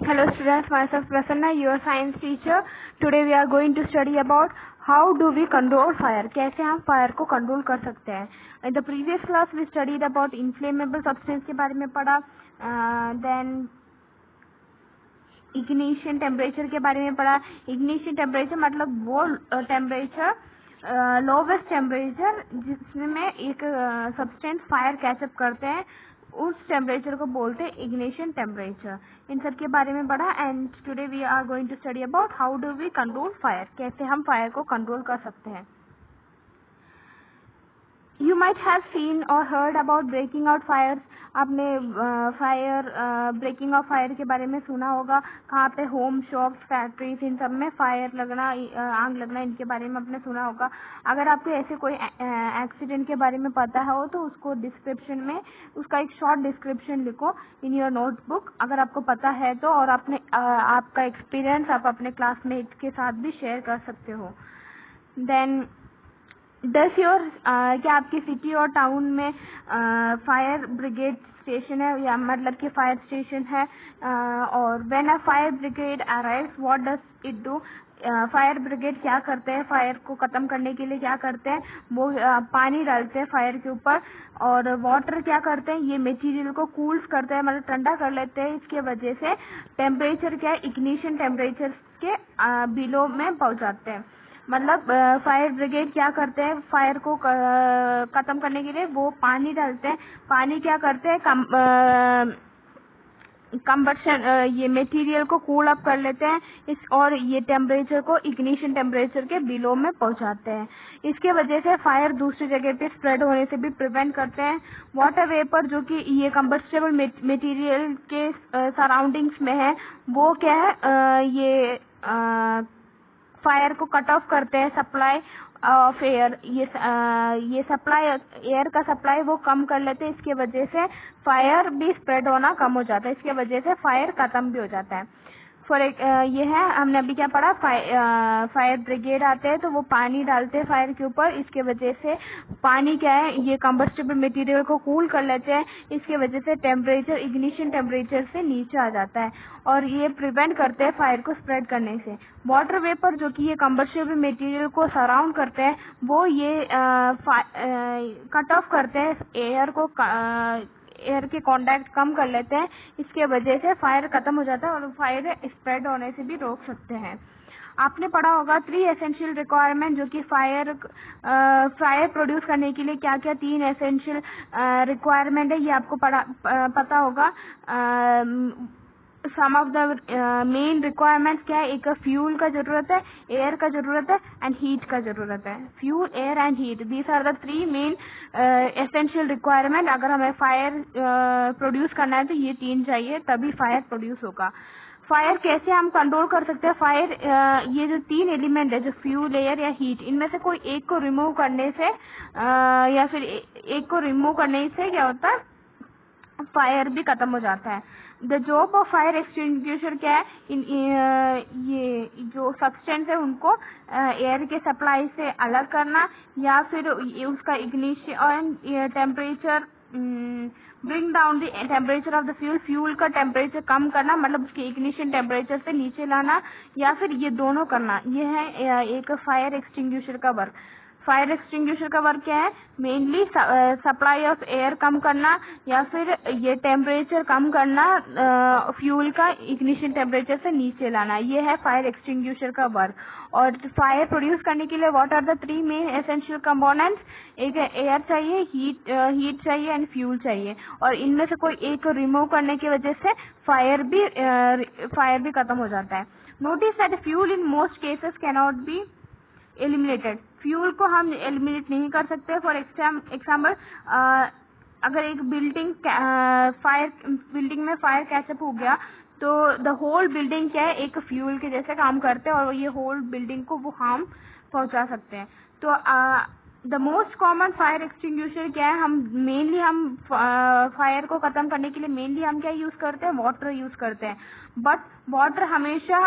Hello students, myself Prasanna, your science teacher. Today we are going to study about how do we control fire. कैसे हम fire को control कर सकते हैं. In the previous class we studied about inflammable substance के बारे में पढ़ा, then ignition temperature के बारे में पढ़ा. Ignition temperature मतलब वो टेम्परेचर लोवेस्ट टेम्परेचर जिसमें एक सब्सटेंस फायर कैचअप करते हैं, उस टेम्परेचर को बोलते हैं इग्निशन टेम्परेचर. इन सब के बारे में पढ़ा. And today we are going to study about how do we control fire. कैसे हम फायर को कंट्रोल कर सकते हैं. You might have seen or heard about breaking out fires. आपने फायर ब्रेकिंग ऑफ फायर के बारे में सुना होगा. कहाँ पे होम शॉप्स फैक्ट्रीज इन सब में फायर लगना, आग लगना, इनके बारे में आपने सुना होगा. अगर आपको ऐसे कोई एक्सीडेंट के बारे में पता हो तो उसको डिस्क्रिप्शन में उसका एक शॉर्ट डिस्क्रिप्शन लिखो इन योर नोटबुक, अगर आपको पता है तो. और अपने आपका एक्सपीरियंस आप अपने क्लासमेट के साथ भी शेयर कर सकते हो. देन डस योर क्या आपकी सिटी और टाउन में फायर ब्रिगेड स्टेशन है, या मतलब कि फायर स्टेशन है. और when a fire brigade arrives what does it do. Fire brigade क्या करते हैं, फायर को खत्म करने के लिए क्या करते हैं. वो पानी डालते हैं फायर के ऊपर. और वाटर क्या करते हैं, ये मटेरियल को कूल्स करते हैं, मतलब ठंडा कर लेते हैं. इसके वजह से टेम्परेचर क्या है, इग्निशन टेम्परेचर के बिलो में पहुंचाते हैं. मतलब फायर ब्रिगेड क्या करते हैं, फायर को खत्म करने के लिए वो पानी डालते हैं. पानी क्या करते हैं, कंबशन ये मटेरियल को कूल अप कर लेते हैं और ये टेम्परेचर को इग्निशन टेम्परेचर के बिलो में पहुंचाते हैं. इसके वजह से फायर दूसरी जगह पे स्प्रेड होने से भी प्रिवेंट करते हैं. वाटर वेपर जो कि ये कंबस्टेबल मटेरियल के सराउंडिंग्स में है, वो क्या है, ये फायर को कट ऑफ करते हैं. सप्लाई ऑफ एयर, ये सप्लाई एयर का सप्लाई वो कम कर लेते हैं. इसके वजह से फायर भी स्प्रेड होना कम हो जाता है. इसके वजह से फायर खत्म भी हो जाता है. ये है, हमने अभी क्या पढ़ा, फायर ब्रिगेड आते हैं तो वो पानी डालते हैं फायर के ऊपर. इसके वजह से पानी क्या है, ये कंबस्टेबल मटेरियल को कूल कर लेते हैं. इसके वजह से टेम्परेचर इग्निशन टेम्परेचर से नीचे आ जाता है और ये प्रिवेंट करते हैं फायर को स्प्रेड करने से. वाटर वेपर जो कि ये कंबस्टेबल मटेरियल को सराउंड करते हैं, वो ये कट ऑफ करते हैं एयर को, एयर के कांटेक्ट कम कर लेते हैं. इसके वजह से फायर खत्म हो जाता है और फायर स्प्रेड होने से भी रोक सकते हैं. आपने पढ़ा होगा 3 एसेंशियल रिक्वायरमेंट, जो कि फायर प्रोड्यूस करने के लिए क्या क्या 3 एसेंशियल रिक्वायरमेंट है, ये आपको पता होगा. सम ऑफ द मेन रिक्वायरमेंट्स क्या है, एक फ्यूल का जरूरत है, एयर का जरूरत है एंड हीट का जरूरत है. Fuel, air and heat, these are the 3 main essential requirement. अगर हमें फायर प्रोड्यूस करना है तो ये 3 चाहिए, तभी फायर प्रोड्यूस होगा. फायर कैसे हम कंट्रोल कर सकते हैं. फायर ये जो 3 एलिमेंट है, जो फ्यूल, एयर या हीट, इनमें से कोई एक को रिमूव करने से या फिर एक को रिमूव करने से क्या होता है, फायर भी खत्म हो जाता है. The job of fire extinguisher क्या है, ये जो सब्सटेंस है उनको एयर के सप्लाई से अलग करना, या फिर उसका इग्निशन और temperature, bring down the temperature of the fuel, fuel का टेम्परेचर कम करना, मतलब उसके इग्निशन टेम्परेचर से नीचे लाना, या फिर ये दोनों करना. ये है एक फायर एक्सटिंग्विशर का वर्क. फायर एक्सटिंग्विशर का वर्क क्या है, मेनली सप्लाई ऑफ एयर कम करना, या फिर ये टेम्परेचर कम करना, फ्यूल का इग्निशन टेम्परेचर से नीचे लाना. ये है फायर एक्सटिंग्विशर का वर्क. और फायर प्रोड्यूस करने के लिए what are the 3 main essential components, एक एयर चाहिए, हीट चाहिए एंड फ्यूल चाहिए. और इनमें से कोई एक रिमूव करने की वजह से फायर भी खत्म हो जाता है. Notice that fuel in most cases cannot be eliminated. Fuel को हम एलिमिनेट नहीं कर सकते. फॉर एग्जाम्पल, अगर एक बिल्डिंग में फायर कैचअप हो गया तो द होल बिल्डिंग क्या है, एक फ्यूल के जैसे काम करते हैं और ये होल बिल्डिंग को वो हार्म पहुंचा सकते हैं. तो the most common fire extinguisher क्या है, हम फायर को खत्म करने के लिए मेनली हम क्या यूज करते हैं, वाटर यूज करते हैं। बट वाटर हमेशा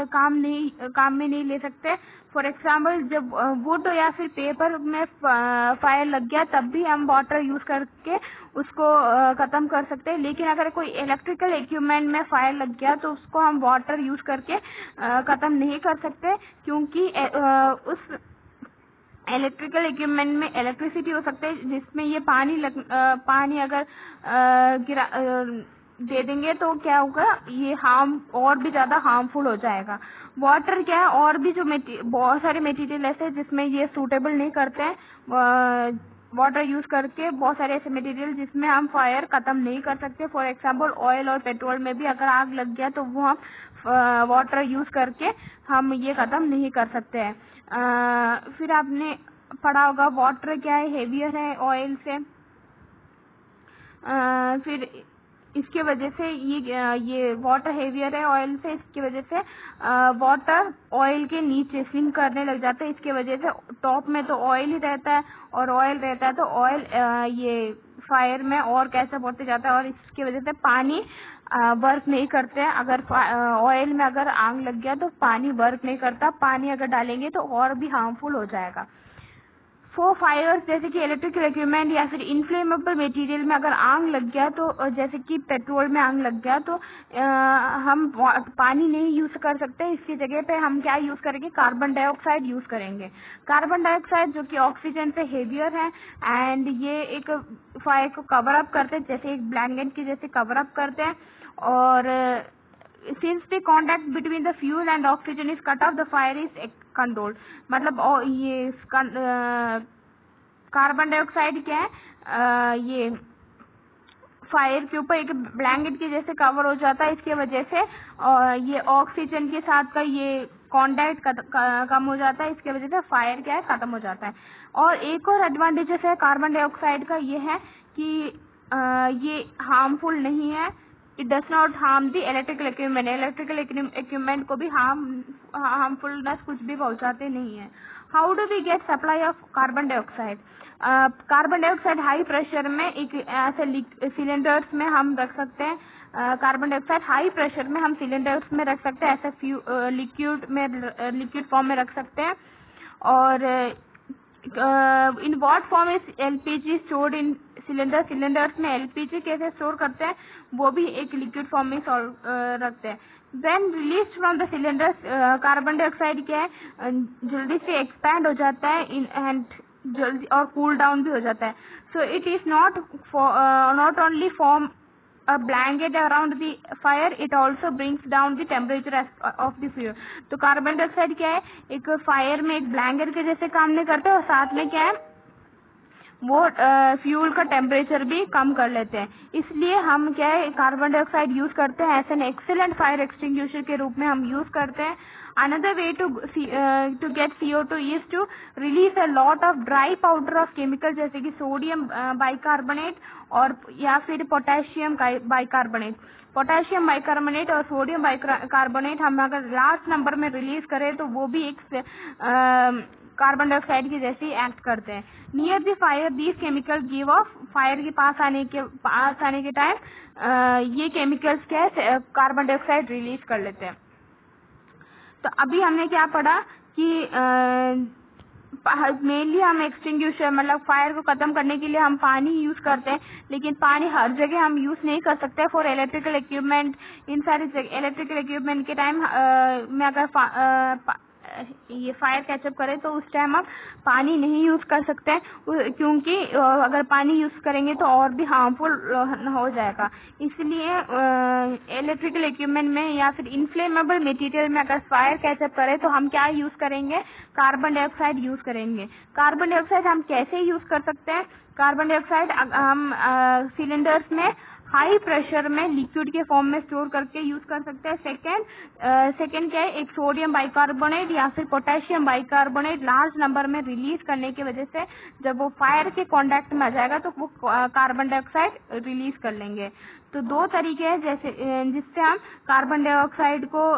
काम में नहीं ले सकते। फॉर एग्जाम्पल जब वुड या फिर पेपर में फायर लग गया तब भी हम वाटर यूज करके उसको खत्म कर सकते हैं। लेकिन अगर कोई इलेक्ट्रिकल इक्विपमेंट में फायर लग गया तो उसको हम वाटर यूज करके खत्म नहीं कर सकते, क्योंकि उस इलेक्ट्रिकल इक्विपमेंट में इलेक्ट्रिसिटी हो सकती है जिसमें ये पानी अगर गिरा दे देंगे तो क्या होगा, ये और भी ज्यादा हार्मफुल हो जाएगा। वाटर क्या है, और भी जो बहुत सारे मटेरियल ऐसे जिसमें ये सूटेबल नहीं करते हैं वाटर यूज करके, बहुत सारे ऐसे मटेरियल जिसमें हम फायर खत्म नहीं कर सकते। फॉर एग्जाम्पल ऑयल और पेट्रोल में भी अगर आग लग गया तो वो हम वाटर यूज करके हम ये खत्म नहीं कर सकते हैं। फिर आपने पढ़ा होगा वाटर क्या है, हेवियर है ऑयल से। फिर इसके वजह से ये वाटर हेवियर है ऑयल से, इसकी वजह से वाटर ऑयल के नीचे स्विंग करने लग जाता है। इसके वजह से टॉप में तो ऑयल ही रहता है और ऑयल रहता है तो ऑयल ये फायर में और कैसे बढ़ते जाता है और इसकी वजह से पानी वर्क नहीं करते हैं। अगर ऑयल में अगर आग लग गया तो पानी वर्क नहीं करता, पानी अगर डालेंगे तो और भी हार्मफुल हो जाएगा। फॉर फायर्स जैसे कि इलेक्ट्रिकल इक्विपमेंट या फिर इनफ्लेमेबल मटेरियल में अगर आग लग गया तो जैसे कि पेट्रोल में आग लग गया तो हम पानी नहीं यूज कर सकते। इसकी जगह पे हम क्या यूज करेंगे, कार्बन डाइऑक्साइड यूज करेंगे। कार्बन डाइऑक्साइड जो कि ऑक्सीजन से हेवियर है एंड ये एक फायर को कवर अप करते हैं, जैसे एक ब्लैंकेट की जैसे कवर अप करते हैं। और since the contact between the fuel and oxygen is cut off, the fire is controlled। मतलब ये कार्बन डाइऑक्साइड क्या है, ये फायर के ऊपर एक ब्लैंकेट के जैसे कवर हो जाता है। इसके वजह से ये ऑक्सीजन के साथ का ये कांटेक्ट कम हो जाता है, इसके वजह से फायर क्या है खत्म हो जाता है। और एक और एडवांटेजेस है कार्बन डाइऑक्साइड का ये है कि ये हार्मफुल नहीं है, it does not harm the electrical equipment. Electrical equipment को भी हार्मफुलनेस कुछ भी पहुंचाते नहीं है। How do we get supply of carbon dioxide? Carbon dioxide high pressure में एक ऐसे सिलेंडर्स में हम रख सकते हैं। कार्बन डाइऑक्साइड हाई प्रेशर में हम सिलेंडर्स में रख सकते हैं, ऐसे लिक्विड फॉर्म में रख सकते हैं। और in what form is LPG stored in cylinders में एलपीजी कैसे स्टोर करते हैं, वो भी एक लिक्विड फॉर्म में रखते हैं। Then release from the cylinders, carbon dioxide क्या है जल्दी से एक्सपैंड हो जाता है एंड जल्दी और कूल डाउन भी हो जाता है। So it is not only form a blanket around the fire, it also brings down the temperature of the fuel। तो कार्बन डाइऑक्साइड क्या है, एक फायर में एक ब्लैंकेट के जैसे काम नहीं करते और साथ में क्या है वो फ्यूल का टेम्परेचर भी कम कर लेते हैं। इसलिए हम क्या है कार्बन डाइऑक्साइड यूज करते हैं, ऐसे एक्सीलेंट फायर एक्सटिंग्विशर के रूप में हम यूज करते हैं। Another way to get CO2 is to release a lot of dry powder of chemical जैसे कि सोडियम बाइकार्बोनेट और या फिर पोटेशियम बाइकार्बोनेट। पोटेशियम बाइकार्बोनेट और सोडियम बाइकार्बोनेट हम अगर लार्ज नंबर में रिलीज करें तो वो भी एक कार्बन डाइऑक्साइड की जैसे एक्ट करते हैं। Near the fire these chemical give of, fire के पास आने के टाइम ये केमिकल्स क्या है कार्बन डाइऑक्साइड रिलीज कर लेते हैं। तो अभी हमने क्या पढ़ा कि मेनली हम एक्सटिंग्विशर मतलब फायर को खत्म करने के लिए हम पानी यूज करते हैं, लेकिन पानी हर जगह हम यूज नहीं कर सकते। फॉर इलेक्ट्रिकल इक्विपमेंट, इन सारी इलेक्ट्रिकल इक्विपमेंट के टाइम में अगर ये फायर कैचअप करे तो उस टाइम हम पानी नहीं यूज कर सकते हैं, क्योंकि अगर पानी यूज करेंगे तो और भी हार्मफुल हो जाएगा। इसलिए इलेक्ट्रिकल इक्विपमेंट में या फिर इनफ्लेमेबल मटेरियल में अगर फायर कैचअप करे तो हम क्या यूज करेंगे, कार्बन डाइऑक्साइड यूज करेंगे। कार्बन डाइऑक्साइड हम कैसे यूज कर सकते हैं, कार्बन डाइऑक्साइड हम सिलेंडर्स में हाई प्रेशर में लिक्विड के फॉर्म में स्टोर करके यूज कर सकते हैं। सेकेंड क्या है, एक सोडियम बाइकार्बोनेट या फिर पोटेशियम बाइकार्बोनेट लार्ज नंबर में रिलीज करने की वजह से जब वो फायर के कांटेक्ट में आ जाएगा तो वो कार्बन डाइऑक्साइड रिलीज कर लेंगे। तो दो तरीके हैं जैसे जिससे हम कार्बन डाइऑक्साइड को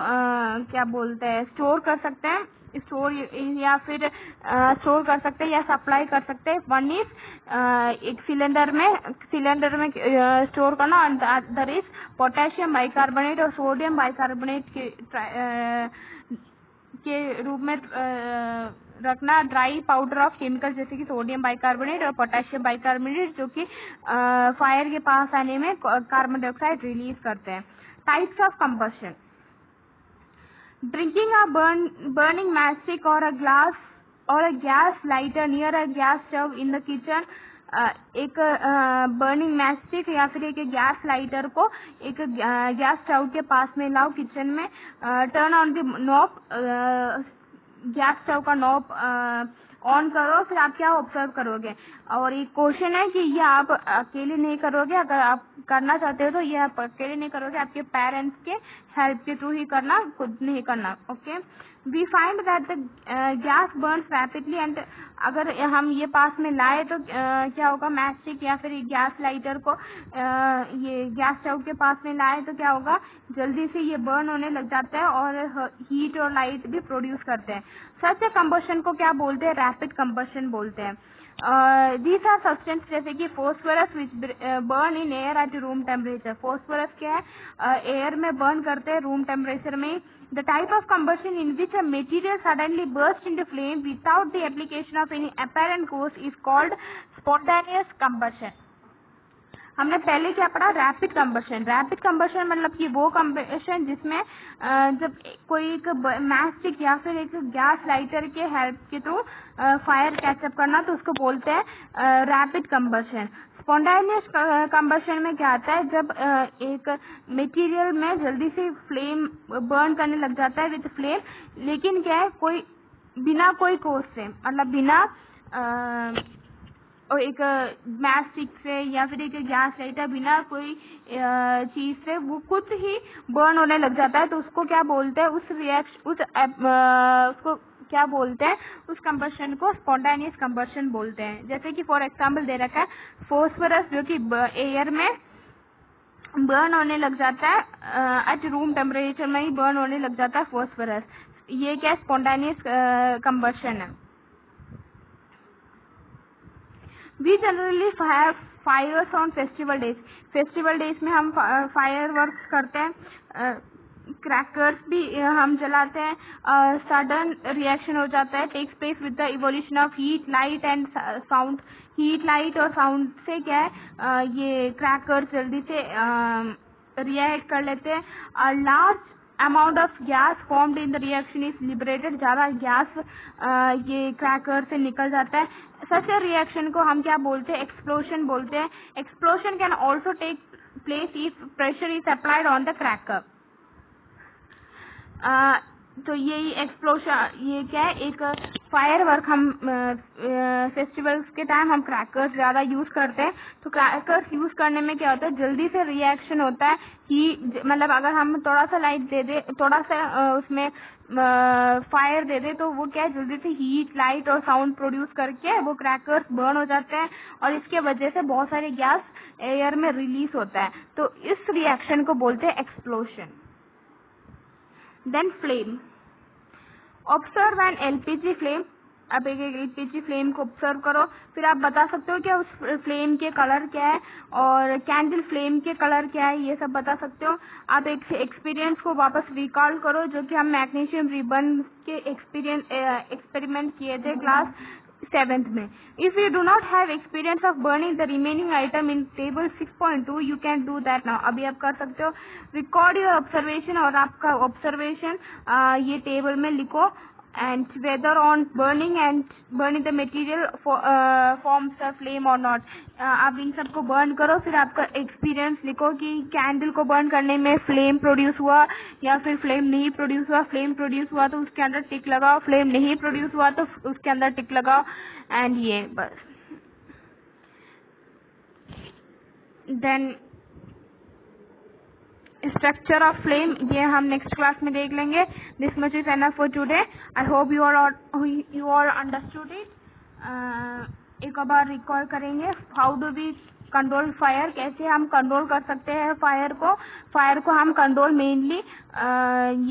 क्या बोलते हैं स्टोर कर सकते हैं स्टोर या फिर स्टोर कर सकते हैं या सप्लाई कर सकते हैं। वन इज एक सिलेंडर में स्टोर करना, और अदर इज पोटेशियम बाइकार्बोनेट और सोडियम बाइकार्बोनेट के रूप में रखना। ड्राई पाउडर ऑफ केमिकल जैसे कि सोडियम बाइकार्बोनेट और पोटेशियम बाइकार्बोनेट जो कि फायर के पास आने में कार्बन डाइऑक्साइड रिलीज करते हैं। Types of combustion: drinking a burning matchstick or a gas lighter near a gas stove in the kitchen। एक बर्निंग मैचस्टिक या फिर एक गैस लाइटर को एक गैस स्टोव के पास में लाओ किचन में। Turn on the knob, gas stove का नॉब ऑन करो, फिर आप क्या ऑब्जर्व करोगे। और एक क्वेश्चन है कि ये आप अकेले नहीं करोगे, अगर आप करना चाहते हो तो ये आप अकेले नहीं करोगे, आपके पेरेंट्स के हेल्प के थ्रू ही करना, खुद नहीं करना। Okay, we find that the gas burns rapidly and अगर हम ये पास में लाए तो क्या होगा, मैचस्टिक या फिर गैस लाइटर को ये गैस स्टोव के पास में लाए तो क्या होगा, जल्दी से ये बर्न होने लग जाता है और हीट और लाइट भी प्रोड्यूस करते हैं। सच कंबशन को क्या बोलते हैं, रैपिड कंबशन बोलते हैं। दीज आर सब्सटेंस जैसे कि phosphorus which burn in air at room temperature. Phosphorus क्या है, एयर में बर्न करते हैं रूम टेम्परेचर में। The type of combustion in which a material suddenly bursts into flame without the application of any apparent cause is called spontaneous combustion। हमने पहले क्या पढ़ा, रैपिड कंबशन। रैपिड कंबशन मतलब कि वो कंबशन जिसमें जब कोई एक मैचस्टिक या फिर एक गैस लाइटर के हेल्प के थ्रू फायर कैचअप करना, तो उसको बोलते हैं रैपिड कंबशन। स्पॉन्टेनियस कंबशन में क्या आता है, जब एक मटेरियल में जल्दी से फ्लेम बर्न करने लग जाता है विद फ्लेम, लेकिन क्या है, कोई बिना कोई कोज से, मतलब बिना और एक मैचस्टिक से या फिर एक गैस लाइटर, बिना कोई चीज से वो खुद ही बर्न होने लग जाता है, तो उसको क्या बोलते हैं, उसको क्या बोलते हैं, उस कंबशन को स्पॉन्टेनियस कंबशन बोलते हैं। जैसे कि फॉर एग्जांपल दे रखा है फोस्फोरस, जो कि एयर में बर्न होने लग जाता है, एट रूम टेम्परेचर में ही बर्न होने लग जाता है फोस्फोरस। ये क्या स्पॉन्टेनियस कंबशन है। We generally fires on festival days. Festival days में हम फायर वर्क करते हैं, क्रैकर्स भी हम जलाते हैं। सडन रिएक्शन हो जाता है, takes place with the evolution of heat, light and sound. Heat, light और साउंड से क्या है, ये क्रैकर्स जल्दी से रिएक्ट कर लेते हैं। Large amount of gas formed in the reaction is liberated. ज्यादा गैस ये क्रैकर से निकल जाता है। सच रिएक्शन को हम क्या बोलते हैं, एक्सप्लोशन बोलते हैं। Explosion can also take place if pressure is applied on the cracker. तो ये एक्सप्लोशन, ये क्या है, एक फायर वर्क। हम फेस्टिवल्स के टाइम हम क्रैकर्स ज्यादा यूज करते हैं, तो क्रैकर्स यूज करने में क्या होता है, जल्दी से रिएक्शन होता है कि मतलब अगर हम थोड़ा सा लाइट दे दे, थोड़ा सा उसमें फायर दे दे, तो वो क्या है, जल्दी से हीट, लाइट और साउंड प्रोड्यूस करके वो क्रैकर्स बर्न हो जाते हैं, और इसके वजह से बहुत सारे गैस एयर में रिलीज होता है। तो इस रिएक्शन को बोलते हैं explosion. Then flame. Observe an LPG flame. अब एक एलपीजी फ्लेम को ऑब्जर्व करो, फिर आप बता सकते हो क्या उस फ्लेम के कलर क्या है और कैंडल फ्लेम के कलर क्या है, ये सब बता सकते हो। आप एक एक्सपीरियंस को वापस रिकॉल करो, जो कि हम मैग्नीशियम रिबन के एक्सपेरिमेंट किए थे क्लास 7th में। If you do not have experience of burning the remaining item in table 6.2, you can do that now। अभी आप कर सकते हो। Record your observation, और आपका ऑब्जर्वेशन ये टेबल में लिखो, and whether on burning the material forms the flame or not। आप इन सबको बर्न करो, फिर आपका एक्सपीरियंस लिखो कि कैंडल को बर्न करने में फ्लेम प्रोड्यूस हुआ या फिर फ्लेम नहीं प्रोड्यूस हुआ। फ्लेम प्रोड्यूस हुआ तो उसके अंदर टिक लगाओ, फ्लेम नहीं प्रोड्यूस हुआ तो उसके अंदर टिक लगाओ, एंड ये बस। देन स्ट्रक्चर ऑफ फ्लेम, ये हम नेक्स्ट क्लास में देख लेंगे। This much is enough for today. I hope you all understood it. एक बार रिकॉल करेंगे, how do we control fire, कैसे हम कंट्रोल कर सकते हैं फायर को हम कंट्रोल मेनली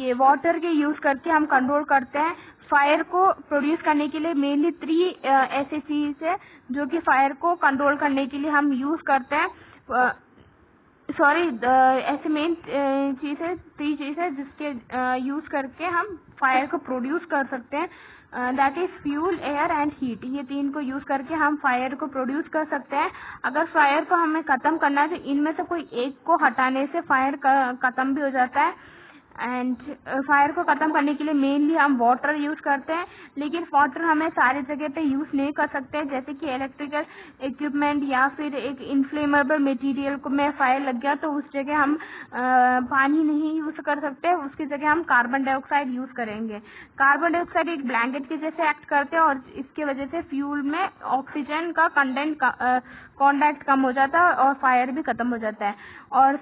ये वाटर के यूज करके हम कंट्रोल करते हैं। फायर को प्रोड्यूस करने के लिए मेनली 3 ऐसी चीज है जो कि फायर को कंट्रोल करने के लिए हम यूज करते हैं। सॉरी, ऐसे मेन चीज है, 3 चीज है जिसके यूज करके हम फायर को प्रोड्यूस कर सकते हैं। That is fuel, air and heat. ये 3 को यूज करके हम फायर को प्रोड्यूस कर सकते हैं। अगर फायर को हमें खत्म करना है तो इनमें से कोई एक को हटाने से फायर खत्म भी हो जाता है। एंड फायर को खत्म करने के लिए मेनली हम वाटर यूज करते हैं, लेकिन वाटर हमें सारी जगह पे यूज नहीं कर सकते, जैसे कि इलेक्ट्रिकल इक्विपमेंट या फिर एक इन्फ्लेमेबल मटेरियल को में फायर लग गया तो उस जगह हम पानी नहीं यूज कर सकते, उसकी जगह हम कार्बन डाइऑक्साइड यूज करेंगे। कार्बन डाइऑक्साइड एक ब्लैंकेट के जैसे एक्ट करते हैं और इसकी वजह से फ्यूल में ऑक्सीजन का कॉन्टेक्ट कम हो जाता है और फायर भी खत्म हो जाता है। और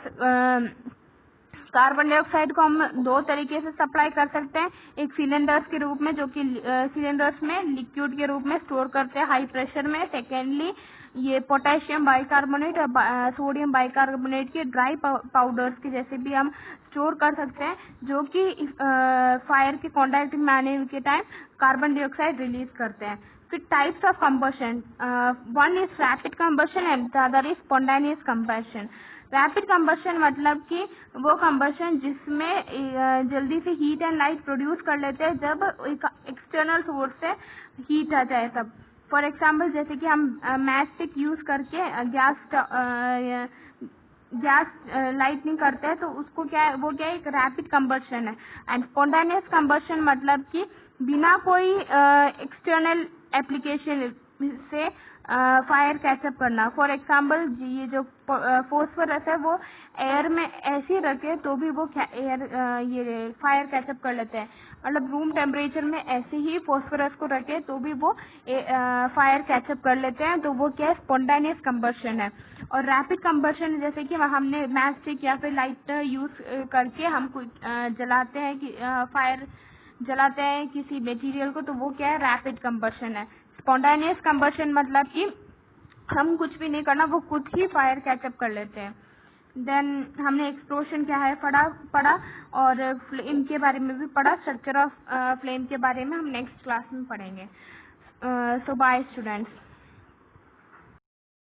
कार्बन डाइऑक्साइड को हम 2 तरीके से सप्लाई कर सकते हैं, एक सिलेंडर्स के रूप में, जो कि सिलेंडर्स में लिक्विड के रूप में स्टोर करते हैं हाई प्रेशर में। सेकेंडली ये पोटेशियम बाइकार्बोनेट और सोडियम बाइकार्बोनेट के ड्राई पाउडर्स के जैसे भी हम स्टोर कर सकते हैं, जो कि फायर के कॉन्टैक्ट में आने के टाइम कार्बन डाइऑक्साइड रिलीज करते हैं। फिर types of combustion, one is rapid combustion and the other is spontaneous combustion. Rapid combustion मतलब कि वो कंबशन जिसमें जल्दी से हीट एंड लाइट प्रोड्यूस कर लेते हैं जब एक एक्सटर्नल सोर्स से हीट आ जाए तब। फॉर एग्जाम्पल जैसे कि हम मैच स्टिक यूज करके गैस लाइटनिंग करते हैं तो उसको वो क्या है, एक रैपिड कंबशन है। एंड स्पॉन्टेनियस कंबशन मतलब कि बिना कोई एक्सटर्नल एप्लीकेशन से फायर कैचअप करना। फॉर एग्जाम्पल ये जो फॉस्फोरस है वो एयर में ऐसे रखे तो भी वो ये फायर कैचअप कर लेते हैं, मतलब रूम टेम्परेचर में ऐसे ही फॉस्फोरस को रखे तो भी वो फायर कैचअप कर लेते हैं, तो वो क्या है, स्पॉन्टेनियस कंबशन है। और रैपिड कंबशन जैसे कि हमने मैच स्टिक या फिर लाइटर यूज करके हम कुछ जलाते हैं कि फायर जलाते हैं किसी मटेरियल को, तो वो क्या है, रैपिड कंबशन है। स्पॉन्टेनियस कंबशन मतलब कि हम कुछ भी नहीं करना, वो खुद ही फायर कैचअप कर लेते हैं। देन हमने एक्सप्लोशन क्या है पढ़ा और फ्लेम के बारे में भी पढ़ा। स्ट्रक्चर ऑफ फ्लेम के बारे में हम नेक्स्ट क्लास में पढ़ेंगे। सो बाय स्टूडेंट्स।